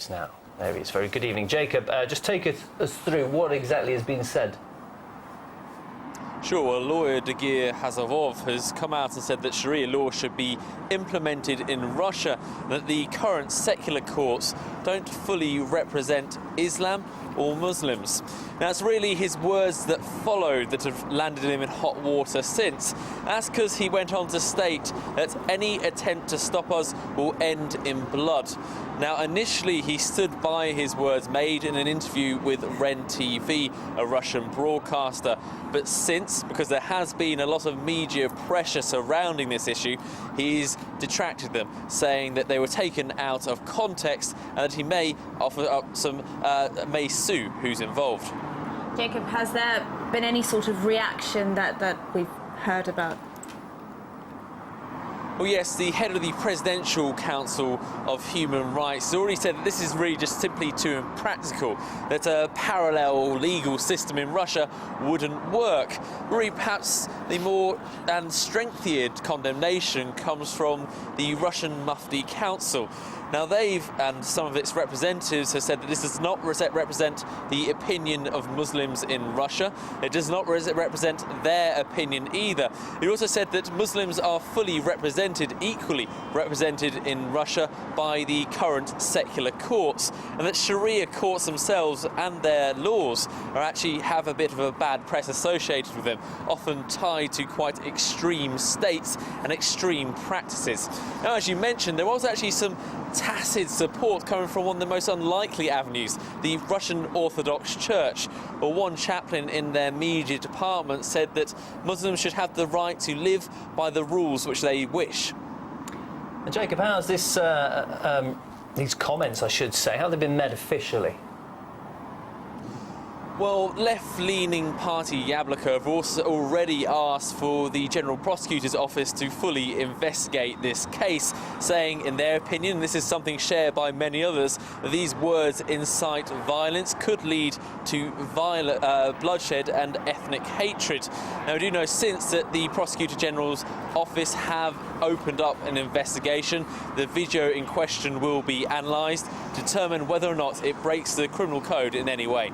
case now. There he is. Very good evening. Jacob, just take us through what exactly has been said. Sure, well, lawyer Dagir Hazarov has come out and said that Sharia law should be implemented in Russia, that the current secular courts don't fully represent Islam or Muslims. Now, it's really his words that followed that have landed him in hot water since. That's because he went on to state that any attempt to stop us will end in blood. Now, initially, he stood by his words made in an interview with REN TV, a Russian broadcaster. But since, because there has been a lot of media pressure surrounding this issue, he's detracted them, saying that they were taken out of context and that he may offer up may sue who's involved. Jacob, has there been any sort of reaction that we've heard about? Well, yes, the head of the Presidential Council of Human Rights has already said that this is really just simply too impractical, that a parallel legal system in Russia wouldn't work. Really, perhaps the more and strengthened condemnation comes from the Russian Mufti Council. Now, they've, and some of its representatives have said that this does not represent the opinion of Muslims in Russia. It does not represent their opinion either. It also said that Muslims are fully equally represented in Russia by the current secular courts, and that Sharia courts themselves and their laws actually have a bit of a bad press associated with them, often tied to quite extreme states and extreme practices. Now, as you mentioned, there was actually some tacit support coming from one of the most unlikely avenues, the Russian Orthodox Church. Well, one chaplain in their media department said that Muslims should have the right to live by the rules which they wish. And Jacob, how's this, these comments, I should say, how have they been met officially? Well, left-leaning party Yabloko have also already asked for the General Prosecutor's Office to fully investigate this case, saying, in their opinion, this is something shared by many others, that these words incite violence, could lead to bloodshed and ethnic hatred. Now, we do know since that the Prosecutor General's Office have opened up an investigation. The video in question will be analysed to determine whether or not it breaks the criminal code in any way.